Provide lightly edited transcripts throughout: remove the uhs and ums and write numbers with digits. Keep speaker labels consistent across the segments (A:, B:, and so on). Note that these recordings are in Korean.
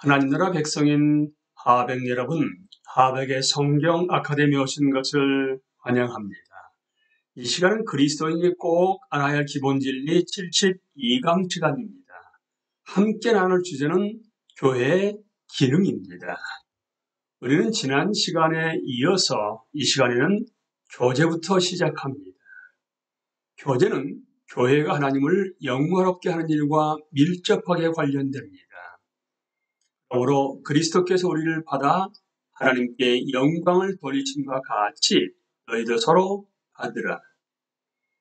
A: 하나님 나라 백성인 하백 여러분, 하백의 성경 아카데미에 오신 것을 환영합니다. 이 시간은 그리스도인이 꼭 알아야 할 기본 진리 72강 시간입니다. 함께 나눌 주제는 교회의 기능입니다. 우리는 지난 시간에 이어서 이 시간에는 교제부터 시작합니다. 교제는 교회가 하나님을 영광롭게 하는 일과 밀접하게 관련됩니다. 그러므로 그리스도께서 우리를 받아 하나님께 영광을 돌리심과 같이 너희도 서로 받으라.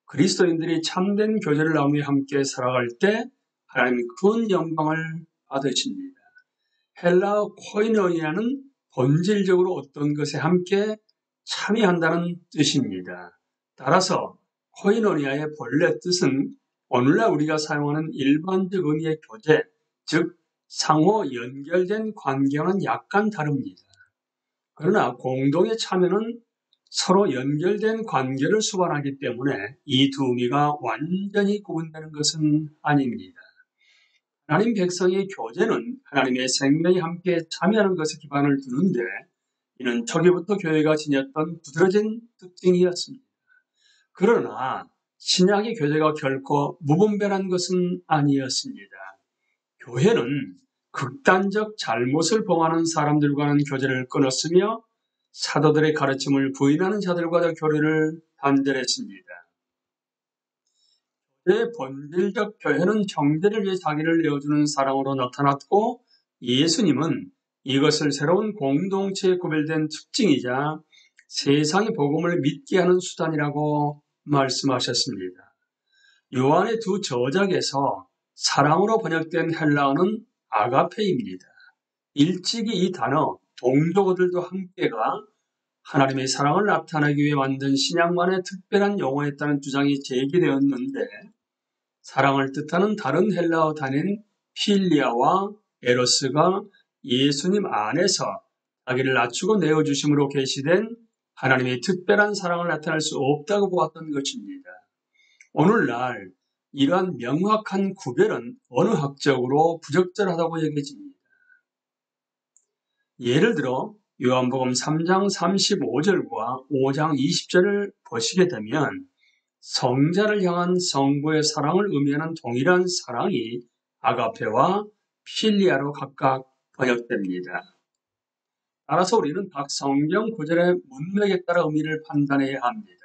A: 그리스도인들이 참된 교제를 나누며 함께 살아갈 때 하나님이 큰 영광을 받으십니다. 헬라어 코이노니아는 본질적으로 어떤 것에 함께 참여한다는 뜻입니다. 따라서 코이노니아의 본래 뜻은 오늘날 우리가 사용하는 일반적 의미의 교제, 즉 상호 연결된 관계와는 약간 다릅니다. 그러나 공동의 참여는 서로 연결된 관계를 수반하기 때문에 이 두 의미가 완전히 구분되는 것은 아닙니다. 하나님 백성의 교제는 하나님의 생명이 함께 참여하는 것에 기반을 두는데 이는 초기부터 교회가 지녔던 두드러진 특징이었습니다. 그러나 신약의 교제가 결코 무분별한 것은 아니었습니다. 교회는 극단적 잘못을 범하는 사람들과는 교제를 끊었으며 사도들의 가르침을 부인하는 자들과도 교류를 단절했습니다. 교회의 본질적 교회는 형제를 위해 자기를 내어주는 사랑으로 나타났고 예수님은 이것을 새로운 공동체에 구별된 특징이자 세상의 복음을 믿게 하는 수단이라고 말씀하셨습니다. 요한의 두 저작에서 사랑으로 번역된 헬라어는 아가페입니다. 일찍이 이 단어 동족어들도 함께가 하나님의 사랑을 나타내기 위해 만든 신약만의 특별한 용어였다는 주장이 제기되었는데 사랑을 뜻하는 다른 헬라어 단어인 필리아와 에로스가 예수님 안에서 자기를 낮추고 내어주심으로 계시된 하나님의 특별한 사랑을 나타낼 수 없다고 보았던 것입니다. 오늘날 이러한 명확한 구별은 언어학적으로 부적절하다고 여겨집니다. 예를 들어 요한복음 3장 35절과 5장 20절을 보시게 되면 성자를 향한 성부의 사랑을 의미하는 동일한 사랑이 아가페와 필리아로 각각 번역됩니다. 따라서 우리는 각 성경 구절의 문맥에 따라 의미를 판단해야 합니다.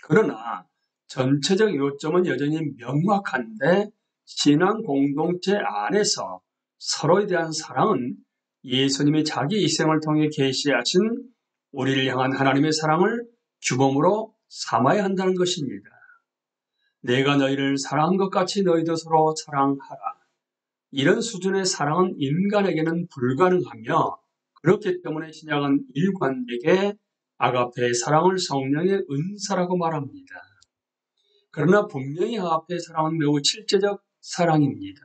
A: 그러나 전체적 요점은 여전히 명확한데 신앙 공동체 안에서 서로에 대한 사랑은 예수님이 자기 희생을 통해 계시하신 우리를 향한 하나님의 사랑을 규범으로 삼아야 한다는 것입니다. 내가 너희를 사랑한 것 같이 너희도 서로 사랑하라. 이런 수준의 사랑은 인간에게는 불가능하며 그렇기 때문에 신약은 일관되게 아가페의 사랑을 성령의 은사라고 말합니다. 그러나 분명히 아가페의 사랑은 매우 실제적 사랑입니다.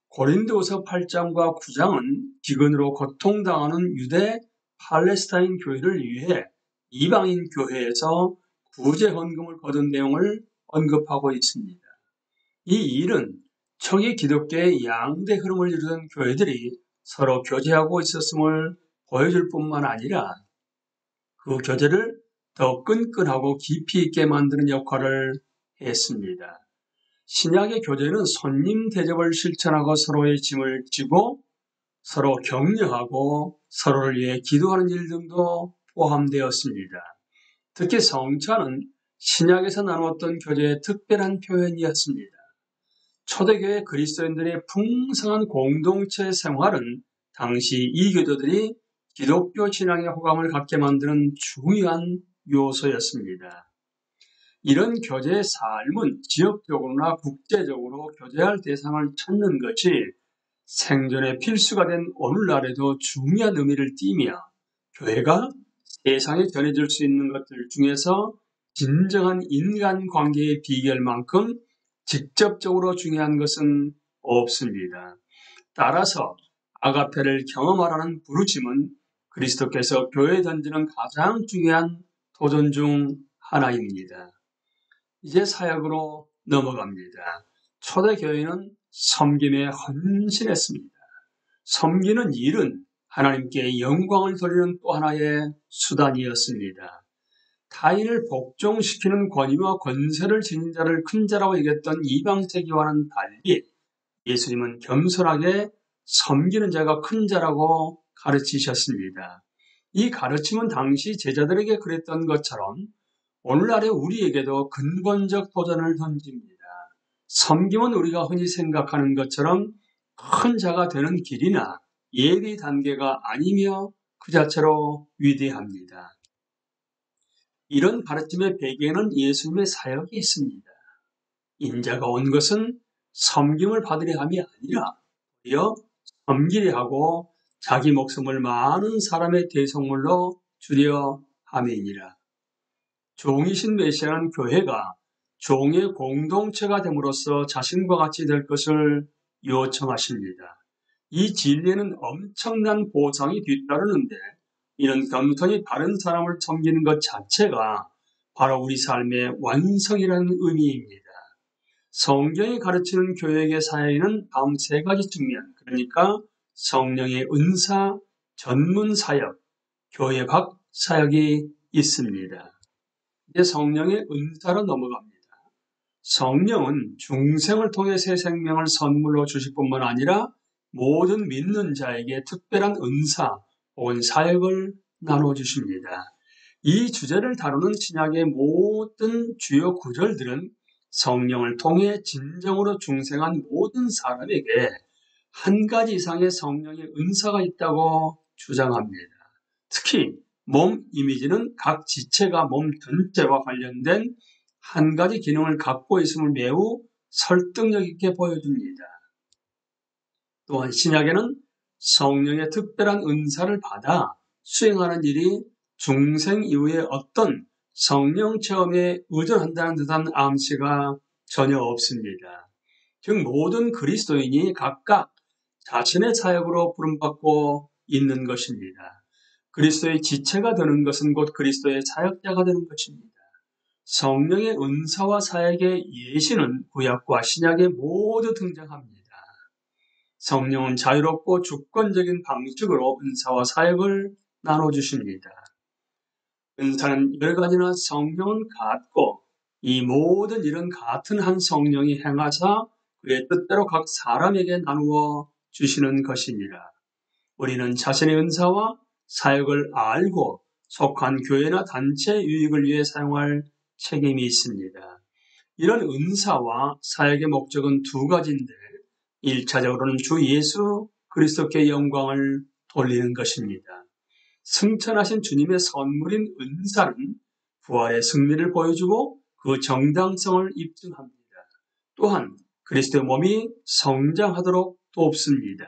A: 고린도후서 8장과 9장은 기근으로 고통당하는 유대 팔레스타인 교회를 위해 이방인 교회에서 구제 헌금을 거둔 내용을 언급하고 있습니다. 이 일은 초기 기독교의 양대 흐름을 이루던 교회들이 서로 교제하고 있었음을 보여줄 뿐만 아니라 그 교제를 더 끈끈하고 깊이 있게 만드는 역할을 했습니다. 신약의 교제는 손님 대접을 실천하고 서로의 짐을 지고 서로 격려하고 서로를 위해 기도하는 일 등도 포함되었습니다. 특히 성찬은 신약에서 나누었던 교제의 특별한 표현이었습니다. 초대교회 그리스도인들의 풍성한 공동체 생활은 당시 이 교도들이 기독교 신앙의 호감을 갖게 만드는 중요한 요소였습니다. 이런 교제의 삶은 지역적으로나 국제적으로 교제할 대상을 찾는 것이 생존의 필수가 된 오늘날에도 중요한 의미를 띠며 교회가 세상에 전해줄 수 있는 것들 중에서 진정한 인간관계의 비결만큼 직접적으로 중요한 것은 없습니다. 따라서 아가페를 경험하라는 부르심은 그리스도께서 교회에 던지는 가장 중요한 도전 중 하나입니다. 이제 사역으로 넘어갑니다. 초대교회는 섬김에 헌신했습니다. 섬기는 일은 하나님께 영광을 돌리는 또 하나의 수단이었습니다. 타인을 복종시키는 권위와 권세를 지닌 자를 큰 자라고 여겼던 이방 세계와는 달리 예수님은 겸손하게 섬기는 자가 큰 자라고 가르치셨습니다. 이 가르침은 당시 제자들에게 그랬던 것처럼 오늘날의 우리에게도 근본적 도전을 던집니다. 섬김은 우리가 흔히 생각하는 것처럼 큰 자가 되는 길이나 예비 단계가 아니며 그 자체로 위대합니다. 이런 가르침의 배경에는 예수님의 사역이 있습니다. 인자가 온 것은 섬김을 받으려 함이 아니라 오히려 섬기려 하고 자기 목숨을 많은 사람의 대속물로 주려 함이니라. 종이신 메시아는 교회가 종의 공동체가 됨으로써 자신과 같이 될 것을 요청하십니다. 이 진리에는 엄청난 보상이 뒤따르는데 이런 겸손히 다른 사람을 섬기는 것 자체가 바로 우리 삶의 완성이라는 의미입니다. 성경이 가르치는 교회의 사역에는 다음 세 가지 측면, 그러니까 성령의 은사, 전문 사역, 교회 밖 사역이 있습니다. 이제 성령의 은사로 넘어갑니다. 성령은 중생을 통해 새 생명을 선물로 주실 뿐만 아니라 모든 믿는 자에게 특별한 은사 혹은 사역을 나눠주십니다. 이 주제를 다루는 신약의 모든 주요 구절들은 성령을 통해 진정으로 중생한 모든 사람에게 한 가지 이상의 성령의 은사가 있다고 주장합니다. 특히 몸 이미지는 각 지체가 몸 전체와 관련된 한 가지 기능을 갖고 있음을 매우 설득력 있게 보여줍니다. 또한 신약에는 성령의 특별한 은사를 받아 수행하는 일이 중생 이후에 어떤 성령 체험에 의존한다는 듯한 암시가 전혀 없습니다. 즉 모든 그리스도인이 각각 자신의 사역으로 부름받고 있는 것입니다. 그리스도의 지체가 되는 것은 곧 그리스도의 사역자가 되는 것입니다. 성령의 은사와 사역의 예시는 구약과 신약에 모두 등장합니다. 성령은 자유롭고 주권적인 방식으로 은사와 사역을 나눠주십니다. 은사는 여러 가지나 성령은 같고 이 모든 일은 같은 한 성령이 행하사 그의 뜻대로 각 사람에게 나누어 주시는 것이니라. 우리는 자신의 은사와 사역을 알고 속한 교회나 단체 유익을 위해 사용할 책임이 있습니다. 이런 은사와 사역의 목적은 두 가지인데 1차적으로는 주 예수 그리스도께 영광을 돌리는 것입니다. 승천하신 주님의 선물인 은사는 부활의 승리를 보여주고 그 정당성을 입증합니다. 또한 그리스도의 몸이 성장하도록 돕습니다.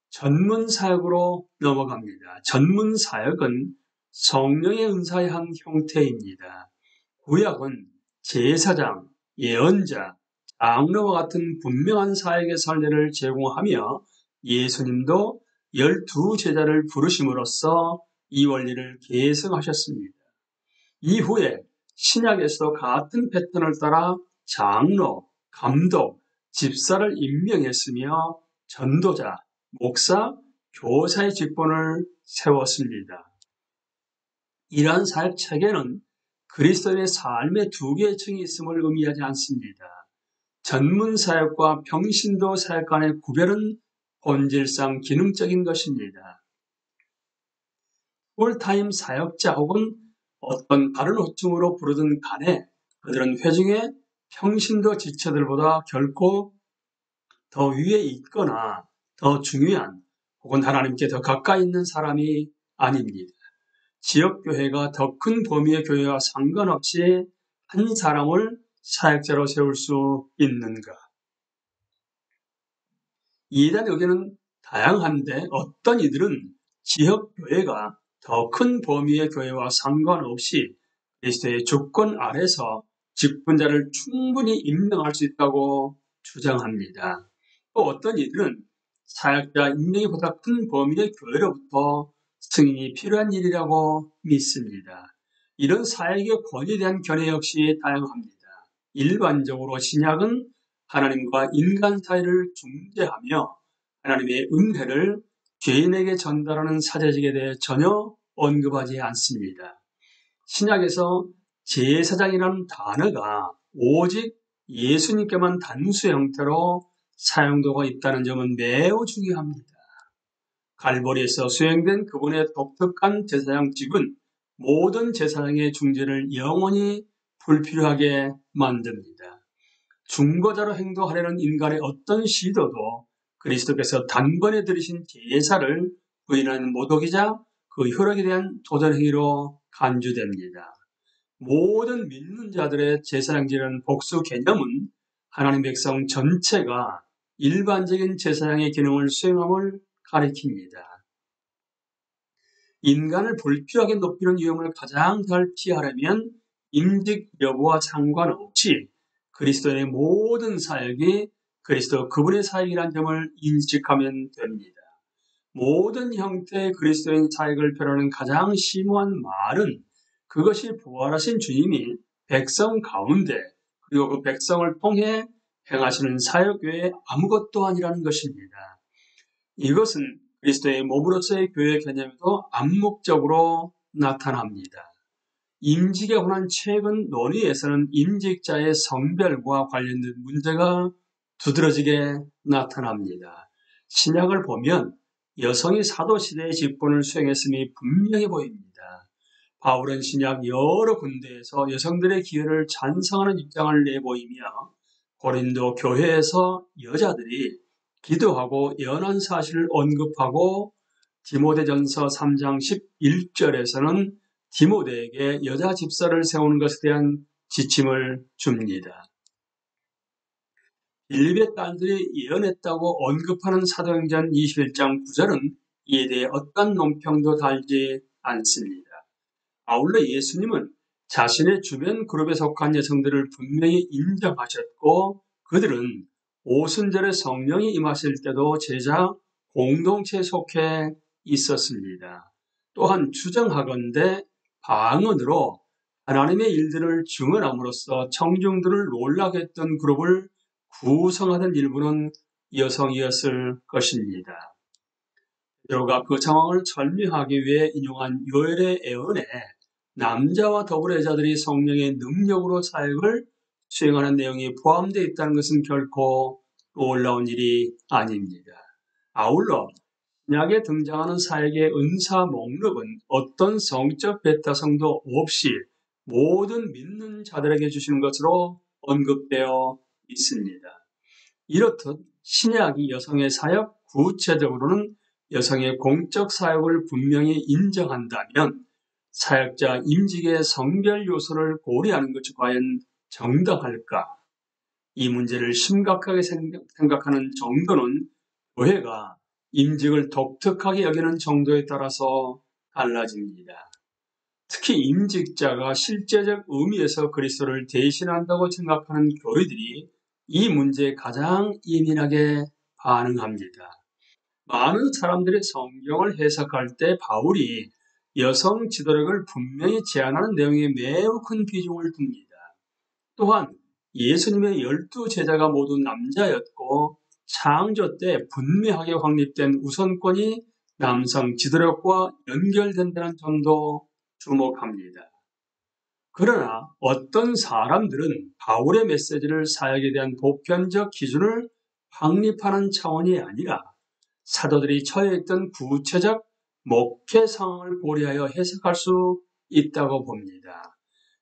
A: 전문 사역으로 넘어갑니다. 전문 사역은 성령의 은사의 한 형태입니다. 구약은 제사장, 예언자, 장로와 같은 분명한 사역의 선례를 제공하며 예수님도 12제자를 부르심으로써 이 원리를 계승하셨습니다. 이후에 신약에서도 같은 패턴을 따라 장로, 감독, 집사를 임명했으며 전도자, 목사, 교사의 직분을 세웠습니다. 이러한 사역 체계는 그리스도인의 삶의 두 개의 층이 있음을 의미하지 않습니다. 전문 사역과 평신도 사역 간의 구별은 본질상 기능적인 것입니다. 풀타임 사역자 혹은 어떤 다른 호칭으로 부르든 간에 그들은 회중의 평신도 지체들보다 결코 더 위에 있거나 더 중요한 혹은 하나님께 더 가까이 있는 사람이 아닙니다. 지역교회가 더 큰 범위의 교회와 상관없이 한 사람을 사역자로 세울 수 있는가? 이에 대한 의견은 다양한데 어떤 이들은 지역교회가 더 큰 범위의 교회와 상관없이 그리스도의 주권 아래서 직분자를 충분히 임명할 수 있다고 주장합니다. 또 어떤 이들은 사역자 임명이 보다 큰 범위의 교회로부터 승인이 필요한 일이라고 믿습니다. 이런 사역의 권위에 대한 견해 역시 다양합니다. 일반적으로 신약은 하나님과 인간 사이를 중재하며 하나님의 은혜를 죄인에게 전달하는 사제직에 대해 전혀 언급하지 않습니다. 신약에서 제사장이라는 단어가 오직 예수님께만 단수 형태로 사용되고 있다는 점은 매우 중요합니다. 갈보리에서 수행된 그분의 독특한 제사장직은 모든 제사장의 중재를 영원히 불필요하게 만듭니다. 중보자로 행동하려는 인간의 어떤 시도도 그리스도께서 단번에 들이신 제사를 부인하는 모독이자 그 효력에 대한 도전 행위로 간주됩니다. 모든 믿는 자들의 제사장직이라는 복수 개념은 하나님 백성 전체가 일반적인 제사장의 기능을 수행함을 가리킵니다. 인간을 불필요하게 높이는 위험을 가장 잘 피하려면 임직 여부와 상관없이 그리스도의 모든 사역이 그리스도 그분의 사역이라는 점을 인식하면 됩니다. 모든 형태의 그리스도인 사역을 표현하는 가장 심오한 말은 그것이 부활하신 주님이 백성 가운데 그리고 그 백성을 통해 행하시는 사역 외에 아무것도 아니라는 것입니다. 이것은 그리스도의 몸으로서의 교회 개념에도 암묵적으로 나타납니다. 임직에 관한 최근 논의에서는 임직자의 성별과 관련된 문제가 두드러지게 나타납니다. 신약을 보면 여성이 사도시대의 직분을 수행했음이 분명해 보입니다. 바울은 신약 여러 군데에서 여성들의 기회를 찬성하는 입장을 내보이며 고린도 교회에서 여자들이 기도하고 예언한 사실을 언급하고 디모데전서 3장 11절에서는 디모데에게 여자 집사를 세우는 것에 대한 지침을 줍니다. 빌립의 딸들이 예언했다고 언급하는 사도행전 21장 9절은 이에 대해 어떤 논평도 달지 않습니다. 아울러 예수님은 자신의 주변 그룹에 속한 여성들을 분명히 인정하셨고 그들은 오순절에 성령이 임하실 때도 제자 공동체에 속해 있었습니다. 또한 추정하건대 방언으로 하나님의 일들을 증언함으로써 청중들을 놀라게 했던 그룹을 구성하던 일부는 여성이었을 것입니다. 베드로가 그 상황을 설명하기 위해 인용한 요엘의 예언에 남자와 더불어 여자들이 성령의 능력으로 사역을 수행하는 내용이 포함되어 있다는 것은 결코 놀라운 일이 아닙니다. 아울러 신약에 등장하는 사역의 은사 목록은 어떤 성적 배타성도 없이 모든 믿는 자들에게 주시는 것으로 언급되어 있습니다. 이렇듯 신약이 여성의 사역, 구체적으로는 여성의 공적 사역을 분명히 인정한다면 사역자 임직의 성별 요소를 고려하는 것이 과연 정당할까? 이 문제를 심각하게 생각하는 정도는 교회가 임직을 독특하게 여기는 정도에 따라서 달라집니다. 특히 임직자가 실제적 의미에서 그리스도를 대신한다고 생각하는 교회들이 이 문제에 가장 예민하게 반응합니다. 많은 사람들이 성경을 해석할 때 바울이 여성 지도력을 분명히 제한하는 내용에 매우 큰 비중을 둡니다. 또한 예수님의 12 제자가 모두 남자였고 창조 때 분명하게 확립된 우선권이 남성 지도력과 연결된다는 점도 주목합니다. 그러나 어떤 사람들은 바울의 메시지를 사역에 대한 보편적 기준을 확립하는 차원이 아니라 사도들이 처해 있던 구체적 목회 상황을 고려하여 해석할 수 있다고 봅니다.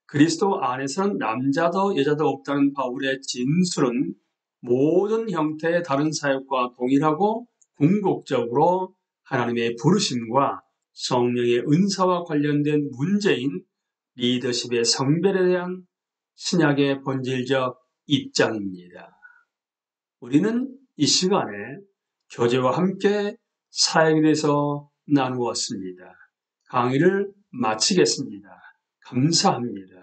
A: 그리스도 안에서는 남자도 여자도 없다는 바울의 진술은 모든 형태의 다른 사역과 동일하고 궁극적으로 하나님의 부르심과 성령의 은사와 관련된 문제인 리더십의 성별에 대한 신약의 본질적 입장입니다. 우리는 이 시간에 교제와 함께 사역에 대해서 나누었습니다. 강의를 마치겠습니다. 감사합니다.